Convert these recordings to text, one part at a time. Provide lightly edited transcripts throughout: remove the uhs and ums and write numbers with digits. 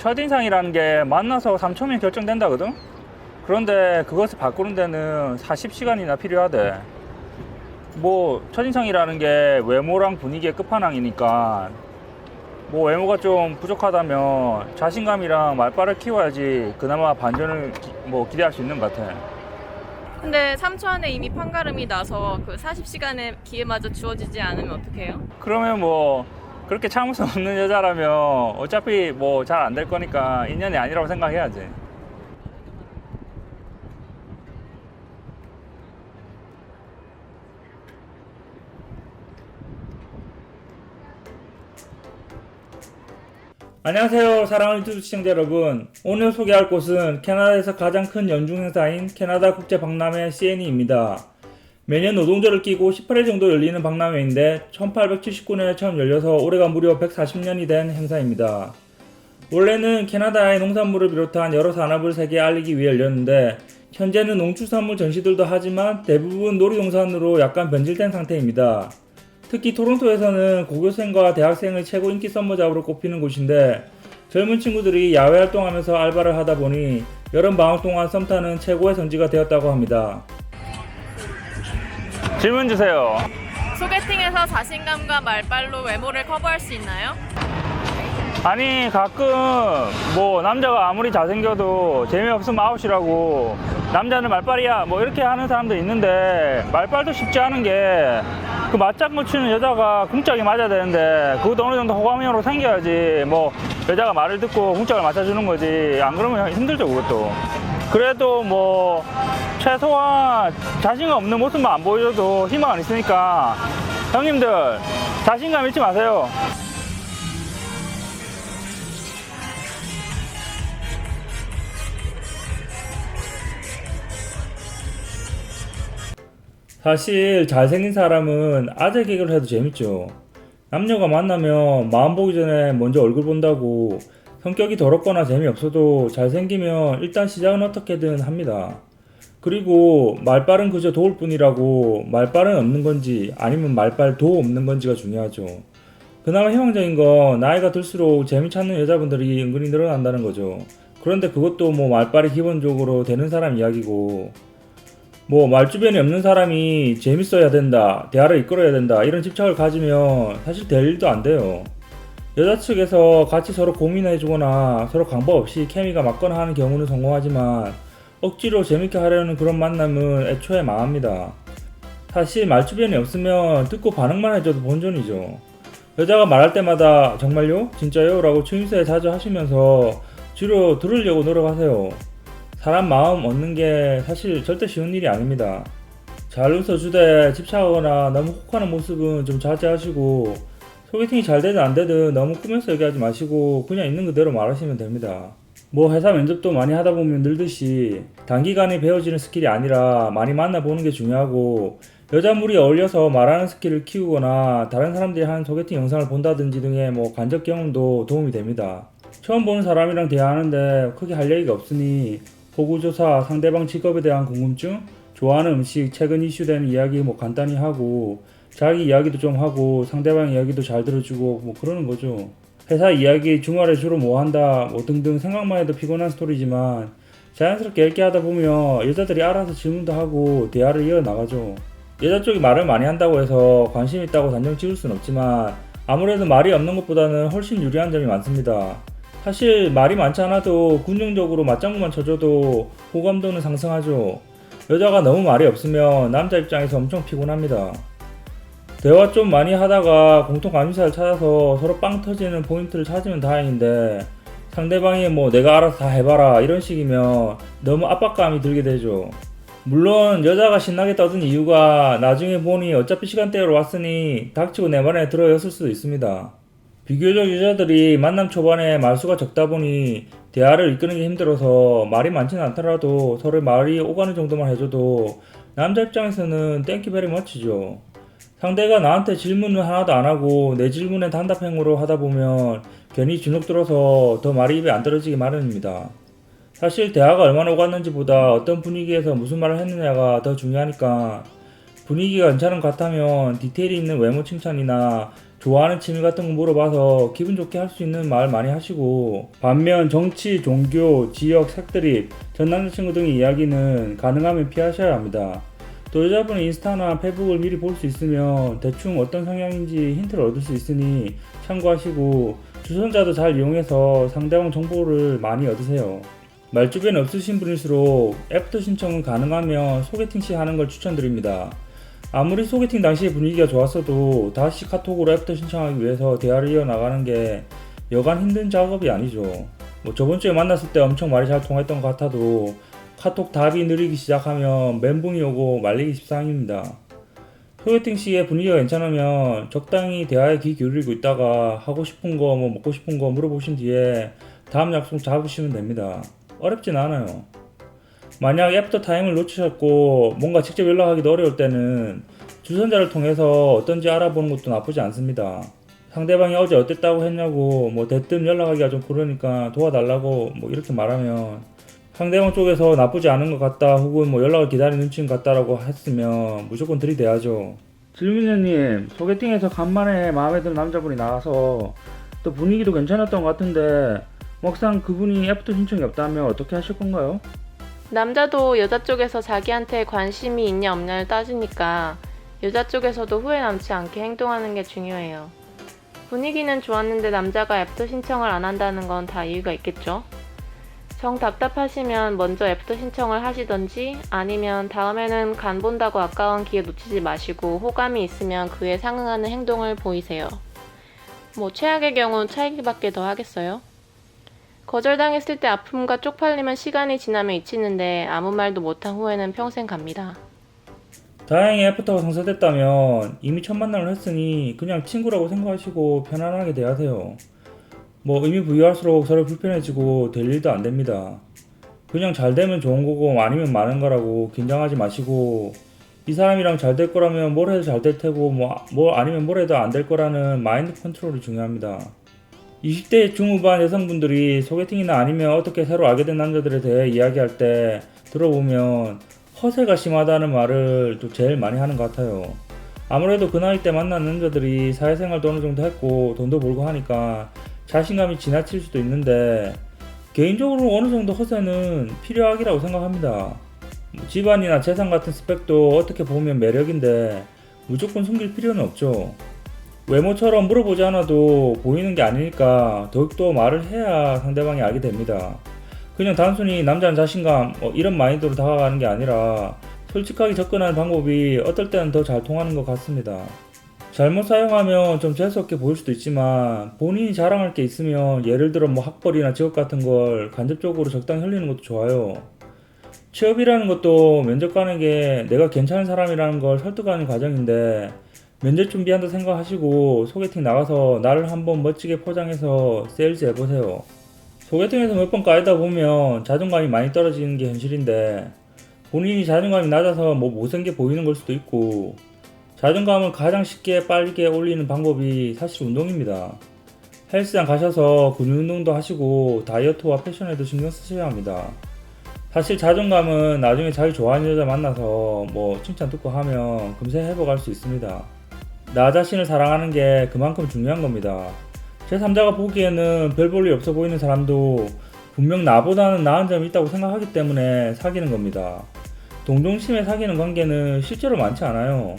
첫인상이라는 게 만나서 3초면 결정된다거든? 그런데 그것을 바꾸는 데는 40시간이나 필요하대. 뭐 첫인상이라는 게 외모랑 분위기의 끝판왕이니까 뭐 외모가 좀 부족하다면 자신감이랑 말빨을 키워야지 그나마 반전을 기대할 수 있는 것 같아. 근데 3초 안에 이미 판가름이 나서 그 40시간의 기회마저 주어지지 않으면 어떡해요? 그러면 뭐 그렇게 참을 수 없는 여자라면 어차피 뭐 잘 안 될 거니까 인연이 아니라고 생각해야지. 안녕하세요, 사랑하는 유튜브 시청자 여러분. 오늘 소개할 곳은 캐나다에서 가장 큰 연중 행사인 캐나다 국제박람회 CNE입니다. 매년 노동절을 끼고 18회 정도 열리는 박람회인데 1879년에 처음 열려서 올해가 무려 140년이 된 행사입니다. 원래는 캐나다의 농산물을 비롯한 여러 산업을 세계에 알리기 위해 열렸는데 현재는 농축산물 전시들도 하지만 대부분 놀이동산으로 약간 변질된 상태입니다. 특히 토론토에서는 고교생과 대학생의 최고 인기 썸머 잡으로 꼽히는 곳인데 젊은 친구들이 야외 활동하면서 알바를 하다 보니 여름방학 동안 썸 타는 최고의 성지가 되었다고 합니다. 질문 주세요. 소개팅에서 자신감과 말빨로 외모를 커버할 수 있나요? 아니 가끔 뭐 남자가 아무리 잘생겨도 재미없으면 아웃이라고 남자는 말빨이야 뭐 이렇게 하는 사람도 있는데 말빨도 쉽지 않은 게 그 맞장구 치는 여자가 궁짝이 맞아야 되는데 그것도 어느 정도 호감형으로 생겨야지 뭐 여자가 말을 듣고 궁짝을 맞춰주는 거지 안 그러면 힘들죠 그것도. 그래도 뭐 최소한 자신감 없는 모습만 안 보여줘도 희망은 있으니까 형님들 자신감 잃지 마세요. 사실 잘생긴 사람은 아재 개그를 해도 재밌죠. 남녀가 만나면 마음 보기 전에 먼저 얼굴 본다고 성격이 더럽거나 재미없어도 잘생기면 일단 시작은 어떻게든 합니다. 그리고 말빨은 그저 도울 뿐이라고 말빨은 없는 건지 아니면 말빨도 없는 건지가 중요하죠. 그나마 희망적인 건 나이가 들수록 재미 찾는 여자분들이 은근히 늘어난다는 거죠. 그런데 그것도 뭐 말빨이 기본적으로 되는 사람 이야기고 뭐 말주변이 없는 사람이 재밌어야 된다, 대화를 이끌어야 된다 이런 집착을 가지면 사실 될 일도 안 돼요. 여자 측에서 같이 서로 고민해주거나 서로 강박 없이 케미가 맞거나 하는 경우는 성공하지만 억지로 재밌게 하려는 그런 만남은 애초에 망합니다. 사실 말주변이 없으면 듣고 반응만 해줘도 본전이죠. 여자가 말할 때마다 정말요? 진짜요? 라고 추임새 자주 하시면서 주로 들으려고 노력하세요. 사람 마음 얻는 게 사실 절대 쉬운 일이 아닙니다. 잘 웃어주되 집착하거나 너무 혹하는 모습은 좀 자제하시고 소개팅이 잘 되든 안 되든 너무 꾸며서 얘기하지 마시고 그냥 있는 그대로 말하시면 됩니다. 뭐 회사 면접도 많이 하다 보면 늘듯이 단기간에 배워지는 스킬이 아니라 많이 만나보는 게 중요하고 여자 무리에 어울려서 말하는 스킬을 키우거나 다른 사람들이 하는 소개팅 영상을 본다든지 등의 뭐 간접 경험도 도움이 됩니다. 처음 보는 사람이랑 대화하는데 크게 할 얘기가 없으니 호구조사, 상대방 직업에 대한 궁금증, 좋아하는 음식, 최근 이슈된 이야기 뭐 간단히 하고 자기 이야기도 좀 하고 상대방 이야기도 잘 들어주고 뭐 그러는 거죠. 회사 이야기, 주말에 주로 뭐 한다 뭐 등등 생각만 해도 피곤한 스토리지만 자연스럽게 읽게 하다 보면 여자들이 알아서 질문도 하고 대화를 이어나가죠. 여자 쪽이 말을 많이 한다고 해서 관심 있다고 단정 지을 순 없지만 아무래도 말이 없는 것보다는 훨씬 유리한 점이 많습니다. 사실 말이 많지 않아도 긍정적으로 맞장구만 쳐줘도 호감도는 상승하죠. 여자가 너무 말이 없으면 남자 입장에서 엄청 피곤합니다. 대화 좀 많이 하다가 공통 관심사를 찾아서 서로 빵 터지는 포인트를 찾으면 다행인데 상대방이 뭐 내가 알아서 다 해봐라 이런 식이면 너무 압박감이 들게 되죠. 물론 여자가 신나게 떠든 이유가 나중에 보니 어차피 시간대로 왔으니 닥치고 내 말에 들어였을 수도 있습니다. 비교적 여자들이 만남 초반에 말수가 적다 보니 대화를 이끄는 게 힘들어서 말이 많지는 않더라도 서로 말이 오가는 정도만 해줘도 남자 입장에서는 땡큐 베리 머치죠. 상대가 나한테 질문을 하나도 안 하고 내 질문에 단답형으로 하다 보면 괜히 주눅 들어서 더 말이 입에 안 떨어지기 마련입니다. 사실 대화가 얼마나 오갔는지 보다 어떤 분위기에서 무슨 말을 했느냐가 더 중요하니까 분위기가 괜찮은 것 같다면 디테일이 있는 외모 칭찬이나 좋아하는 취미 같은 거 물어봐서 기분 좋게 할 수 있는 말 많이 하시고, 반면 정치, 종교, 지역, 색드립, 전 남자친구 등의 이야기는 가능하면 피하셔야 합니다. 또 여자분의 인스타나 페북을 미리 볼 수 있으면 대충 어떤 성향인지 힌트를 얻을 수 있으니 참고하시고, 주선자도 잘 이용해서 상대방 정보를 많이 얻으세요. 말주변 없으신 분일수록 애프터 신청은 가능하면 소개팅 시 하는 걸 추천드립니다. 아무리 소개팅 당시의 분위기가 좋았어도 다시 카톡으로 애프터 신청하기 위해서 대화를 이어나가는 게 여간 힘든 작업이 아니죠. 저번 주에 만났을 때 엄청 말이 잘 통했던 것 같아도 카톡 답이 느리기 시작하면 멘붕이 오고 말리기 십상입니다. 소개팅 시에 분위기가 괜찮으면 적당히 대화에 귀 기울이고 있다가 하고 싶은 거, 먹고 싶은 거 물어보신 뒤에 다음 약속 잡으시면 됩니다. 어렵진 않아요. 만약 애프터 타임을 놓치셨고 뭔가 직접 연락하기도 어려울 때는 주선자를 통해서 어떤지 알아보는 것도 나쁘지 않습니다. 상대방이 어제 어땠다고 했냐고 대뜸 연락하기가 좀 그러니까 도와달라고 이렇게 말하면 상대방 쪽에서 나쁘지 않은 것 같다 혹은 연락을 기다리는 눈치인 것 같다라고 했으면 무조건 들이대야죠. 질문자님, 소개팅에서 간만에 마음에 드는 남자분이 나와서 또 분위기도 괜찮았던 것 같은데 막상 그분이 애프터 신청이 없다면 어떻게 하실 건가요? 남자도 여자 쪽에서 자기한테 관심이 있냐 없냐를 따지니까 여자 쪽에서도 후회 남지 않게 행동하는 게 중요해요. 분위기는 좋았는데 남자가 애프터 신청을 안 한다는 건 다 이유가 있겠죠? 정 답답하시면 먼저 애프터 신청을 하시던지 아니면 다음에는 간 본다고 아까운 기회 놓치지 마시고 호감이 있으면 그에 상응하는 행동을 보이세요. 최악의 경우 차이기밖에 더 하겠어요? 거절당했을 때 아픔과 쪽팔림은 시간이 지나면 잊히는데 아무 말도 못한 후회는 평생 갑니다. 다행히 애프터가 성사됐다면 이미 첫 만남을 했으니 그냥 친구라고 생각하시고 편안하게 대하세요. 의미 부여할수록 서로 불편해지고 될 일도 안 됩니다. 그냥 잘 되면 좋은 거고 아니면 많은 거라고 긴장하지 마시고, 이 사람이랑 잘 될 거라면 뭘 해도 잘 될 테고 아니면 뭘 해도 안 될 거라는 마인드 컨트롤이 중요합니다. 20대 중후반 여성분들이 소개팅이나 아니면 어떻게 새로 알게 된 남자들에 대해 이야기할 때 들어보면 허세가 심하다는 말을 또 제일 많이 하는 것 같아요. 아무래도 그 나이 때 만난 남자들이 사회생활도 어느 정도 했고 돈도 벌고 하니까 자신감이 지나칠 수도 있는데, 개인적으로 어느 정도 허세는 필요하기라고 생각합니다. 집안이나 재산 같은 스펙도 어떻게 보면 매력인데 무조건 숨길 필요는 없죠. 외모처럼 물어보지 않아도 보이는 게 아니니까 더욱더 말을 해야 상대방이 알게 됩니다. 그냥 단순히 남자는 자신감 이런 마인드로 다가가는 게 아니라 솔직하게 접근하는 방법이 어떨 때는 더 잘 통하는 것 같습니다. 잘못 사용하면 좀 재수없게 보일 수도 있지만 본인이 자랑할 게 있으면 예를 들어 학벌이나 직업 같은 걸 간접적으로 적당히 흘리는 것도 좋아요. 취업이라는 것도 면접관에게 내가 괜찮은 사람이라는 걸 설득하는 과정인데, 면접 준비한다 생각하시고 소개팅 나가서 나를 한번 멋지게 포장해서 세일즈 해보세요. 소개팅에서 몇 번 까이다 보면 자존감이 많이 떨어지는 게 현실인데, 본인이 자존감이 낮아서 못생겨 보이는 걸 수도 있고, 자존감을 가장 쉽게 빠르게 올리는 방법이 사실 운동입니다. 헬스장 가셔서 근육 운동도 하시고 다이어트와 패션에도 신경 쓰셔야 합니다. 사실 자존감은 나중에 자기 좋아하는 여자 만나서 칭찬 듣고 하면 금세 회복할 수 있습니다. 나 자신을 사랑하는 게 그만큼 중요한 겁니다. 제3자가 보기에는 별 볼 일 없어 보이는 사람도 분명 나보다는 나은 점이 있다고 생각하기 때문에 사귀는 겁니다. 동정심에 사귀는 관계는 실제로 많지 않아요.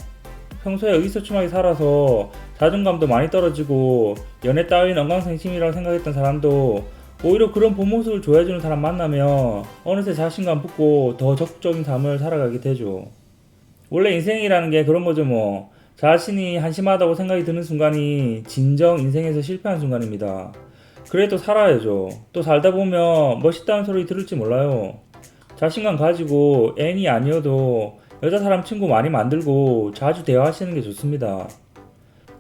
평소에 의기소침하게 살아서 자존감도 많이 떨어지고 연애 따윈 엉망생심이라고 생각했던 사람도 오히려 그런 본 모습을 좋아해주는 사람 만나면 어느새 자신감 붙고 더 적극적인 삶을 살아가게 되죠. 원래 인생이라는 게 그런 거죠. 자신이 한심하다고 생각이 드는 순간이 진정 인생에서 실패한 순간입니다. 그래도 살아야죠. 또 살다 보면 멋있다는 소리 들을지 몰라요. 자신감 가지고 애인이 아니어도 여자 사람 친구 많이 만들고 자주 대화하시는 게 좋습니다.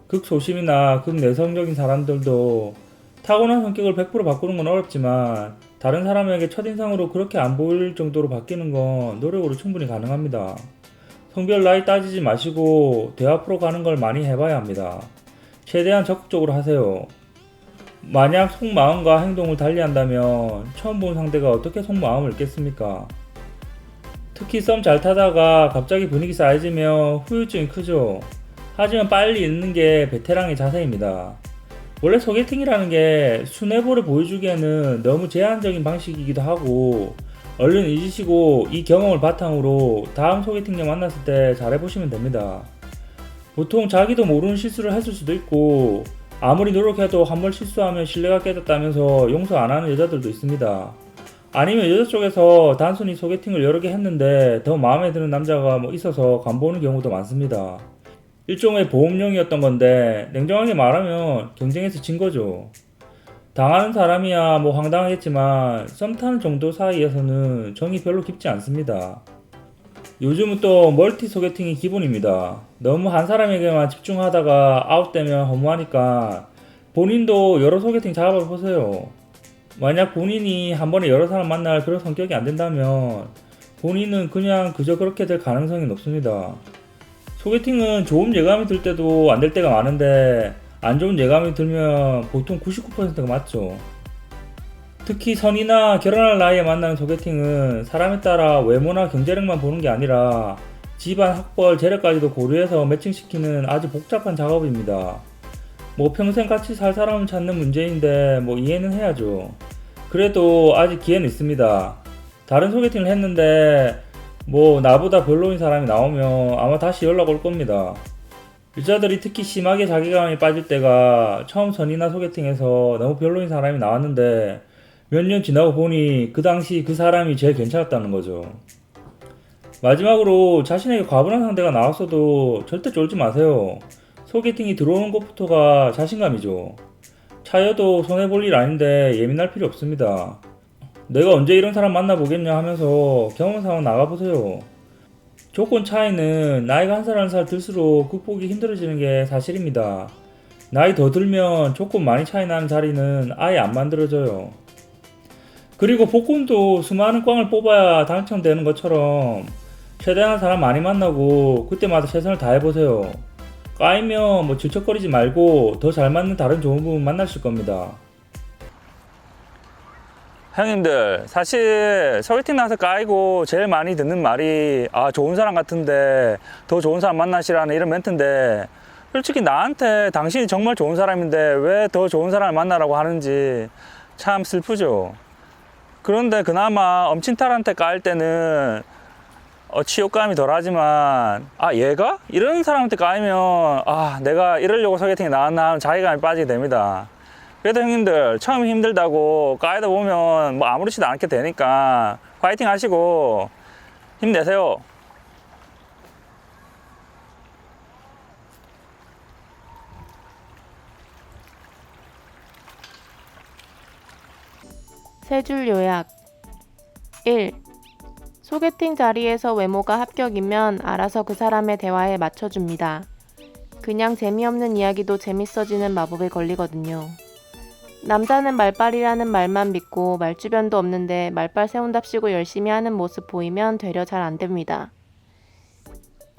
극소심이나 극내성적인 사람들도 타고난 성격을 100% 바꾸는 건 어렵지만 다른 사람에게 첫인상으로 그렇게 안 보일 정도로 바뀌는 건 노력으로 충분히 가능합니다. 성별 나이 따지지 마시고 대화 프로 가는 걸 많이 해봐야 합니다. 최대한 적극적으로 하세요. 만약 속마음과 행동을 달리한다면 처음 본 상대가 어떻게 속마음을 읽겠습니까? 특히 썸 잘 타다가 갑자기 분위기 쌓여지면 후유증이 크죠. 하지만 빨리 잊는 게 베테랑의 자세입니다. 원래 소개팅이라는 게 순애보를 보여주기에는 너무 제한적인 방식이기도 하고 얼른 잊으시고 이 경험을 바탕으로 다음 소개팅녀 만났을 때 잘해보시면 됩니다. 보통 자기도 모르는 실수를 했을 수도 있고 아무리 노력해도 한 번 실수하면 신뢰가 깨졌다면서 용서 안 하는 여자들도 있습니다. 아니면 여자 쪽에서 단순히 소개팅을 여러 개 했는데 더 마음에 드는 남자가 있어서 간보는 경우도 많습니다. 일종의 보험용이었던 건데 냉정하게 말하면 경쟁에서 진 거죠. 당하는 사람이야 황당하겠지만 썸 타는 정도 사이에서는 정이 별로 깊지 않습니다. 요즘은 또 멀티 소개팅이 기본입니다. 너무 한 사람에게만 집중하다가 아웃되면 허무하니까 본인도 여러 소개팅 잡아보세요. 만약 본인이 한 번에 여러 사람 만날 그런 성격이 안 된다면 본인은 그냥 그저 그렇게 될 가능성이 높습니다. 소개팅은 좋은 예감이 들 때도 안 될 때가 많은데 안 좋은 예감이 들면 보통 99%가 맞죠. 특히 선이나 결혼할 나이에 만나는 소개팅은 사람에 따라 외모나 경제력만 보는 게 아니라 집안, 학벌, 재력까지도 고려해서 매칭시키는 아주 복잡한 작업입니다. 평생 같이 살 사람을 찾는 문제인데 이해는 해야죠. 그래도 아직 기회는 있습니다. 다른 소개팅을 했는데 나보다 별로인 사람이 나오면 아마 다시 연락 올 겁니다. 여자들이 특히 심하게 자괴감에 빠질 때가 처음 선이나 소개팅에서 너무 별로인 사람이 나왔는데 몇 년 지나고 보니 그 당시 그 사람이 제일 괜찮았다는 거죠. 마지막으로 자신에게 과분한 상대가 나왔어도 절대 쫄지 마세요. 소개팅이 들어오는 것부터가 자신감이죠. 차여도 손해볼 일 아닌데 예민할 필요 없습니다. 내가 언제 이런 사람 만나보겠냐 하면서 경험상황 나가보세요. 조건 차이는 나이가 한 살 한 살 들수록 극복이 힘들어지는 게 사실입니다. 나이 더 들면 조건 많이 차이 나는 자리는 아예 안 만들어져요. 그리고 복권도 수많은 꽝을 뽑아야 당첨되는 것처럼 최대한 사람 많이 만나고 그때마다 최선을 다해보세요. 까이면 질척거리지 말고 더 잘 맞는 다른 좋은 분 만나실 겁니다. 형님들, 사실 소개팅 나서 까이고 제일 많이 듣는 말이 좋은 사람 같은데 더 좋은 사람 만나시라는 이런 멘트인데 솔직히 나한테 당신이 정말 좋은 사람인데 왜 더 좋은 사람을 만나라고 하는지 참 슬프죠. 그런데 그나마 엄친탈한테 까일 때는 치욕감이 덜하지만 얘가? 이런 사람한테 까이면 내가 이러려고 소개팅에 나왔나 하는 자괴감이 빠지게 됩니다. 그래도 형님들 처음이 힘들다고 까이다 보면 아무렇지도 않게 되니까 파이팅 하시고 힘내세요. 세 줄 요약. 1. 소개팅 자리에서 외모가 합격이면 알아서 그 사람의 대화에 맞춰줍니다. 그냥 재미없는 이야기도 재밌어지는 마법에 걸리거든요. 남자는 말빨이라는 말만 믿고 말주변도 없는데 말빨 세운답시고 열심히 하는 모습 보이면 되려 잘 안됩니다.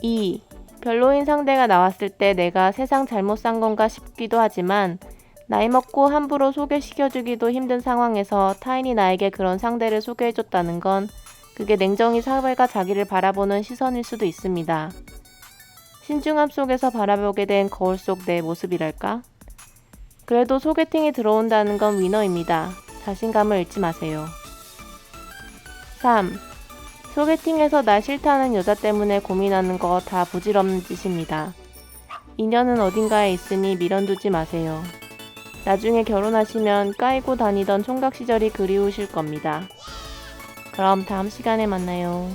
2. 별로인 상대가 나왔을 때 내가 세상 잘못 산 건가 싶기도 하지만 나이 먹고 함부로 소개시켜주기도 힘든 상황에서 타인이 나에게 그런 상대를 소개해줬다는 건 그게 냉정히 사회가 자기를 바라보는 시선일 수도 있습니다. 신중함 속에서 바라보게 된 거울 속 내 모습이랄까? 그래도 소개팅이 들어온다는 건 위너입니다. 자신감을 잃지 마세요. 3. 소개팅에서 나 싫다는 여자 때문에 고민하는 거 다 부질없는 짓입니다. 인연은 어딘가에 있으니 미련두지 마세요. 나중에 결혼하시면 까이고 다니던 총각 시절이 그리우실 겁니다. 그럼 다음 시간에 만나요.